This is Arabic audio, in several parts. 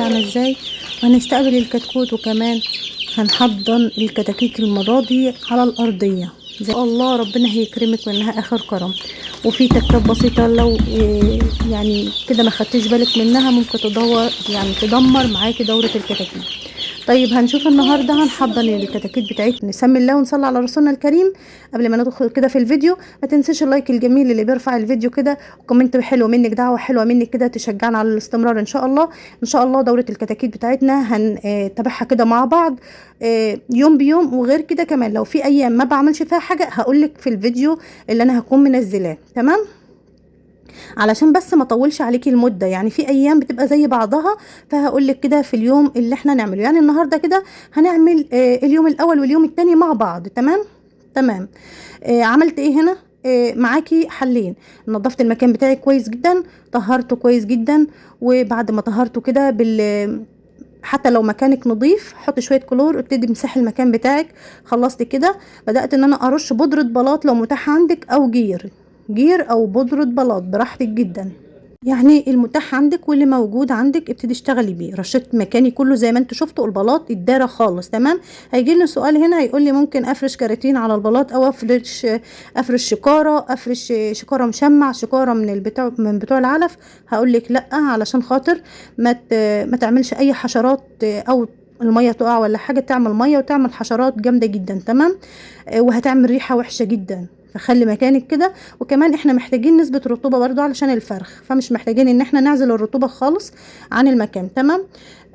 بتاعنا ازاي، وهنستقبل الكتكوت، وكمان هنحضن الكتاكيت المرة دي على الأرضية. زي الله ربنا هيكرمك منها آخر كرم. وفي تكات بسيطة لو يعني كده ما خدتش بالك منها ممكن تدمر معاكي دورة الكتاكيت. طيب هنشوف النهارده هنحضن الكتاكيت بتاعتنا. نسمي الله ونصلي على رسولنا الكريم. قبل ما ندخل كده في الفيديو ما تنسيش اللايك الجميل اللي بيرفع الفيديو كده، وكومنت حلو منك، دعوه حلوه منك كده تشجعنا على الاستمرار ان شاء الله. ان شاء الله دوره الكتاكيت بتاعتنا هنتابعها كده مع بعض يوم بيوم. وغير كده كمان لو في ايام ما بعملش فيها حاجه هقولك في الفيديو اللي انا هكون منزلاه، تمام؟ علشان بس ما اطولش عليكي المده، يعني في ايام بتبقى زي بعضها، فهقولك كده في اليوم اللي احنا نعمله. يعني النهارده كده هنعمل اليوم الاول واليوم التاني مع بعض، تمام. عملت ايه هنا؟ معاكي حلين. نظفت المكان بتاعي كويس جدا، طهرته كويس جدا، وبعد ما طهرته كده حتى لو مكانك نظيف حط شويه كلور، ابتدي امسحي المكان بتاعك. خلصت كده بدات ان انا ارش بودره بلاط لو متاح عندك، او جير او بودره بلاط براحتك جدا، يعني المتاح عندك واللي موجود عندك ابتدي اشتغلي بيه. رشيت مكاني كله زي ما انتوا شفتوا، البلاط اتدارى خالص، تمام. هيجي لنا سؤال هنا هيقول لي ممكن افرش كراتين على البلاط، او افرش شكاره، افرش شكاره مشمع، شكاره من بتوع العلف. هقول لك لا، علشان خاطر ما تعملش اي حشرات، او الميه تقع ولا حاجه تعمل ميه وتعمل حشرات جامده جدا، تمام. وهتعمل ريحه وحشه جدا، فخلي مكانك كده. وكمان احنا محتاجين نسبة رطوبة برضو علشان الفرخ، فمش محتاجين ان احنا نعزل الرطوبة خالص عن المكان، تمام.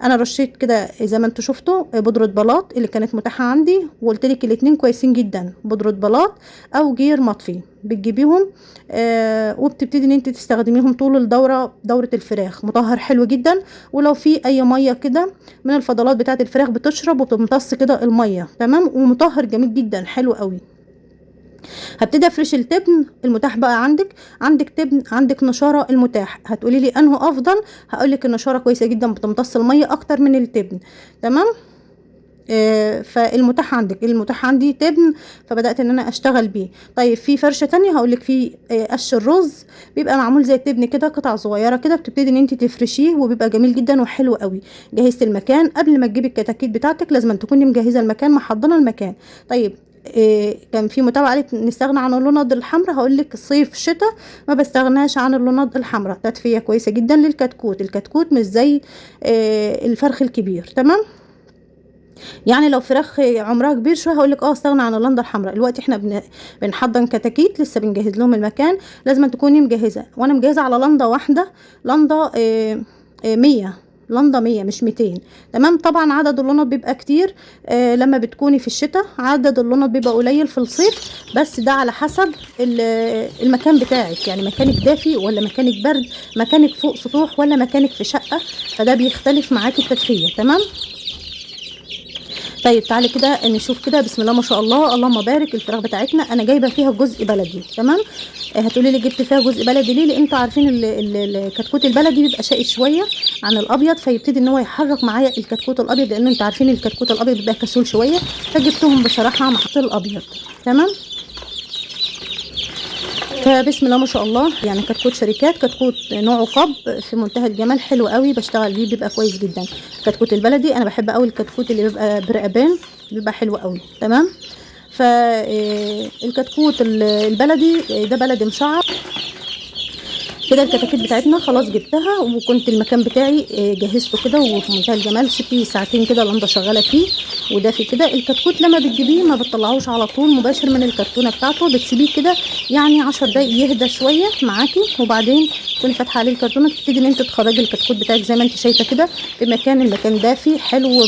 انا رشيت كده زي ما انتوا شفتوا بودرة بلاط اللي كانت متاحة عندي، وقلت لك الاتنين كويسين جدا، بودرة بلاط او جير مطفي بتجيبيهم وبتبتدي ان انت تستخدميهم طول دورة الفراخ. مطهر حلو جدا، ولو في اي مية كده من الفضلات بتاعة الفراخ بتشرب وبتمتص كده المية، تمام. ومطهر جميل جدا حلو قوي. هبتدي افرش التبن المتاح بقى عندك تبن، عندك نشاره المتاح. هتقولي لي انه افضل؟ هقولك النشاره كويسه جدا بتمتص الميه اكتر من التبن، تمام. فالمتاح المتاح عندي تبن، فبدات ان انا اشتغل بيه. طيب في فرشه تانية هقولك، في قش الرز بيبقى معمول زي التبن كده، قطع صغيره كده، بتبتدي ان انت تفرشيه وبيبقى جميل جدا وحلو قوي. جهزت المكان. قبل ما تجيبي الكتاكيت بتاعتك لازم تكوني مجهزه المكان، محضنه المكان. طيب كان في متابعه قالت نستغنى عن اللوند الحمراء. هقول لك صيف شتاء ما بستغناش عن اللوند الحمراء، تدفئه كويسه جدا للكتكوت. الكتكوت مش زي الفرخ الكبير، تمام. يعني لو فراخ عمرها كبير شويه هقول لك استغنى عن اللنده الحمراء. دلوقتي احنا بنحضن كتاكيت، لسه بنجهز لهم المكان، لازم تكوني مجهزه. وانا مجهزه على لنده واحده، لنده 100 لنده 100 مش 200، تمام. طبعا عدد اللوند بيبقى كتير لما بتكوني في الشتاء، عدد اللوند بيبقى قليل في الصيف، بس ده على حسب المكان بتاعك، يعني مكانك دافي ولا مكانك برد، مكانك فوق سطوح ولا مكانك في شقه، فده بيختلف معاكي التدفئه، تمام. طيب تعالي كده نشوف كده. بسم الله ما شاء الله، اللهم بارك. الفراخ بتاعتنا انا جايبه فيها جزء بلدي، تمام. هتقولي لي جبت فيها جزء بلدي ليه؟ لان انتوا عارفين الكتكوت البلدي بيبقى شقي شويه عن الابيض، فيبتدي ان هو يحرك معايا الكتكوت الابيض، لان انتوا عارفين الكتكوت الابيض بيبقى كسول شويه، فجبتهم بصراحه مع الابيض، تمام. فبسم الله ما شاء الله، يعني كتكوت شركات، كتكوت نوعه قب في منتهى الجمال، حلو قوي، بشتغل بيه بيبقى كويس جدا. الكتكوت البلدي انا بحب قوي الكتكوت اللي بيبقى برقبان، بيبقى حلو قوي، تمام. فالكتكوت البلدي ده بلدي مشعر كده. الكتاكيت بتاعتنا خلاص جبتها، وكنت المكان بتاعي جهزته كده وفي منتهى الجمال. سبتي ساعتين كده لنده شغاله فيه ودافي كده. الكتكوت لما بتجيبيه ما بتطلعوش على طول مباشر من الكرتونه بتاعته، بتسيبيه كده يعني 10 دقايق يهدى شويه معاكي، وبعدين تكوني فاتحه عليه الكرتونه، تبتدي ان انت تخرجي الكتكوت بتاعك زي ما انت شايفه كده في المكان دافي حلو،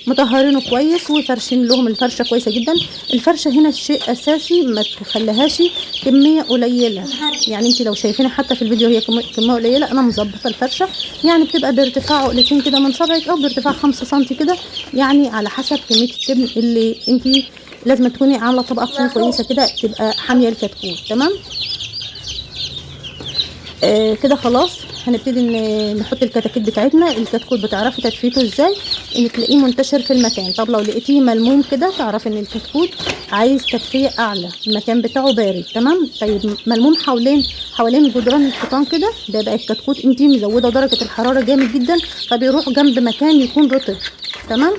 مطهرينه كويس، وفرشين لهم الفرشه كويسه جدا. الفرشه هنا شيء اساسي، ما تخليهاش كميه قليله، يعني انت لو شايفينها حتى في الفيديو هي كميه قليله، انا مظبطه الفرشه، يعني بتبقى بارتفاع عقلتين كده من صبعك، او بارتفاع 5 سم كده، يعني على حسب كميه التبن اللي انت لازم تكوني عامله طبقه تكون كويسه كده تبقى حاميه الكتكوت، تمام. كده خلاص هنبتدي نحط الكتاكيت بتاعتنا. الكتكوت بتعرفي تدفيته ازاي؟ ان تلاقيه منتشر في المكان. طب لو لقيتيه ملموم كده تعرفي ان الكتكوت عايز تدفئه اعلى، المكان بتاعه بارد. تمام. طيب ملموم حوالين جدران الحيطان كده، ده بقى الكتكوت انتي مزوده درجه الحراره جامد جدا، فبيروح جنب مكان يكون رطب. تمام.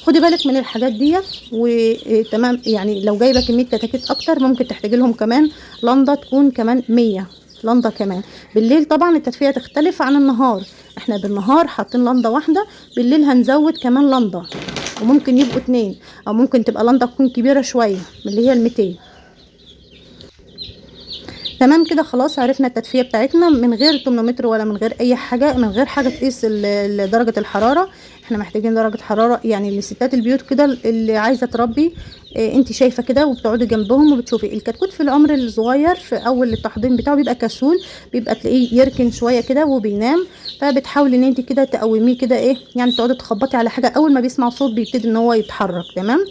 خدي بالك من الحاجات ديت. وتمام، يعني لو جايبه كميه كتاكيت اكتر ممكن تحتاجي لهم كمان لنده تكون كمان 100 لنده كمان. بالليل طبعا التدفئه تختلف عن النهار، احنا بالنهار حاطين لنده واحده، بالليل هنزود كمان لنده، وممكن يبقوا 2، او ممكن تبقى لنده تكون كبيره شويه من اللي هي ال200. تمام كده خلاص عرفنا التدفئه بتاعتنا من غير ترمومتر ولا من غير اي حاجه، من غير حاجه تقيس درجه الحراره. احنا محتاجين درجه حراره يعني لستات البيوت كده اللي عايزه تربي. انت شايفه كده وبتقعدي جنبهم وبتشوفي الكتكوت في العمر الصغير في اول التحضير بتاعه بيبقى كسول، بيبقى تلاقيه يركن شويه كده وبينام، فبتحاولي ان انت كده تقوميه كده ايه، يعني تقعدي تخبطي على حاجه، اول ما بيسمع صوت بيبتدي ان هو يتحرك. تمام.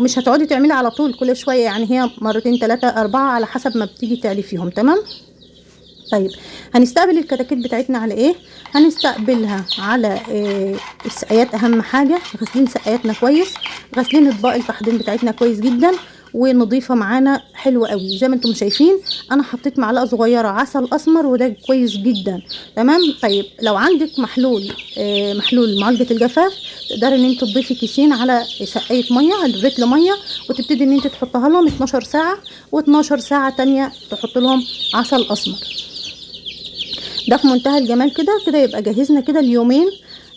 ومش هتقعدي تعملي على طول كل شويه، يعني هي مرتين 3 4 على حسب ما بتيجي تعلي فيهم. تمام. طيب هنستقبل الكتاكيت بتاعتنا على ايه؟ هنستقبلها على السقايات. اهم حاجه غاسلين سقاياتنا كويس، غاسلين اطباق التحضير بتاعتنا كويس جدا ونضيفه معانا حلوه قوي. زي ما انتم شايفين انا حطيت معلقه صغيره عسل اسمر وده كويس جدا. تمام. طيب لو عندك محلول معالجه الجفاف، تقدري ان انت تضيفي كيسين على سقايه ميه، رتل ميه، وتبتدي ان انت تحطها لهم 12 ساعه، و12 ساعه تانية تحط لهم عسل اسمر. ده في منتهى الجمال. كده يبقى جهزنا كده اليومين.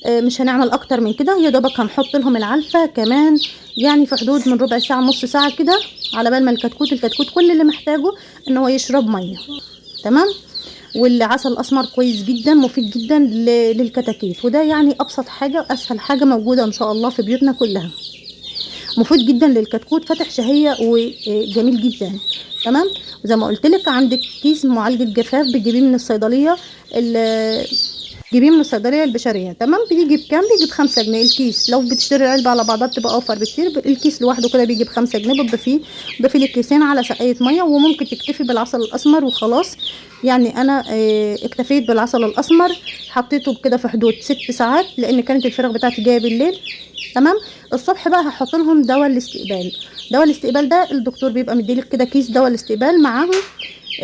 مش هنعمل اكتر من كده، يا دوبك هنحط لهم العلفه كمان يعني في حدود من ربع ساعه نص ساعه كده، على بال ما الكتكوت كل اللي محتاجه ان هو يشرب ميه. تمام. والعسل الاسمر كويس جدا، مفيد جدا للكتاكيت، وده يعني ابسط حاجه اسهل حاجه موجوده ان شاء الله في بيوتنا كلها، مفيد جدا للكتكوت، فتح شهيه وجميل جدا. تمام. وزي ما قلت لك عندك كيس معالجه جفاف بتجيبيه من الصيدليه، جيبيه من الصيدليه البشريه. تمام. بيجي بكام؟ بيجي ب5 جنيه الكيس. لو بتشتري العلبه على بعضها بتبقى اوفر بكتير. الكيس لوحده كده بيجي ب5 جنيه، بتضيفي لك كيسين على سقايه ميه، وممكن تكتفي بالعسل الاسمر وخلاص. يعني انا اكتفيت بالعسل الاسمر، حطيته كده في حدود 6 ساعات لان كانت الفراخ بتاعتي جايه بالليل. تمام. الصبح بقى هحط لهم دواء الاستقبال. دواء الاستقبال ده الدكتور بيبقى مديلك كده كيس دواء الاستقبال معاهم،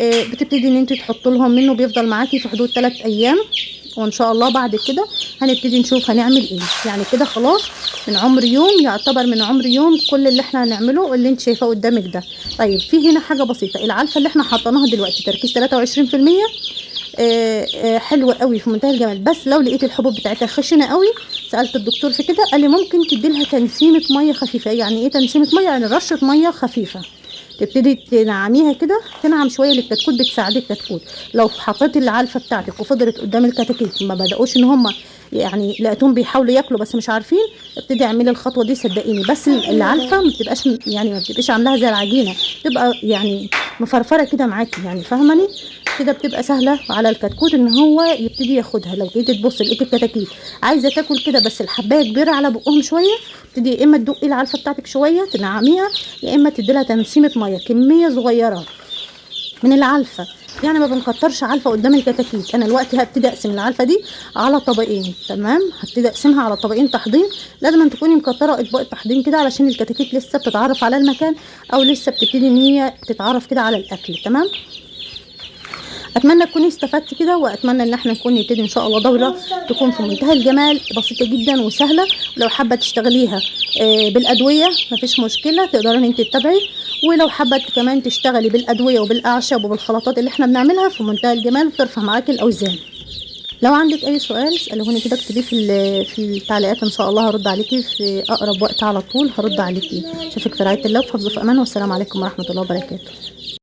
بتبتدي ان انت تحط لهم منه، بيفضل معاكي في حدود 3 ايام، وان شاء الله بعد كده هنبتدي نشوف هنعمل ايه. يعني كده خلاص من عمر يوم، يعتبر من عمر يوم كل اللي احنا هنعمله اللي انت شايفاه قدامك ده. طيب في هنا حاجه بسيطه، العلفه اللي احنا حطيناها دلوقتي تركيز 23%، حلوه قوي في منتهى الجمال. بس لو لقيت الحبوب بتاعتها خشنه قوي، سالت الدكتور في كده قال لي ممكن تدي لها تنسيمه ميه خفيفه. يعني ايه تنسيمه ميه؟ يعني رشه ميه خفيفه، تبتدي تنعميها كده، تنعم شويه للكتكوت، بتساعد الكتكوت. لو حطيتي العلفه بتاعتك وفضلت قدام الكتاكيت ما بداوش ان هم يعني لقيتهم بيحاولوا ياكلوا بس مش عارفين، ابتدي اعملي الخطوه دي صدقيني. بس العلفه ما بتبقاش عاملاها زي العجينه، تبقى يعني مفرفره كده معاكي، يعني فاهماني كده، بتبقى سهله على الكتكوت ان هو يبتدي ياخدها. لو جيتي تبصي لقيت الكتاكيت عايزه تاكل كده بس الحبايه كبيره على بقهم شويه، تبتدي يا اما تدقي العلفه بتاعتك شويه تنعميها، يا اما تدي لها تنسيمه ميه كميه صغيره من العلفه. يعني ما بنكترش علفه قدام الكتاكيت. انا دلوقتي هبتدي اقسم العلفه دي على طبقين. تمام. هبتدي اقسمها على طبقين تحضير، لازم تكوني مكتره اطباق التحضير كده علشان الكتاكيت لسه بتتعرف على المكان، او لسه بتبتدي ان هي تتعرف كده على الاكل. تمام. اتمنى تكوني استفدتي كده، واتمنى ان احنا نكون نبتدي ان شاء الله دوره تكون في منتهى الجمال، بسيطه جدا وسهله. ولو حابه تشتغليها بالادويه مفيش مشكله، تقدري ان انت تتابعي. ولو حابه كمان تشتغلي بالادويه وبالاعشاب وبالخلطات اللي احنا بنعملها في منتهى الجمال وترفع معاكي الاوزان. لو عندك اي سؤال اسالوني كده، اكتبيه في التعليقات، ان شاء الله هرد عليكي في اقرب وقت، على طول هرد عليكي. اشوفك في رعايه الله وفي حفظ في امان، والسلام عليكم ورحمه الله وبركاته.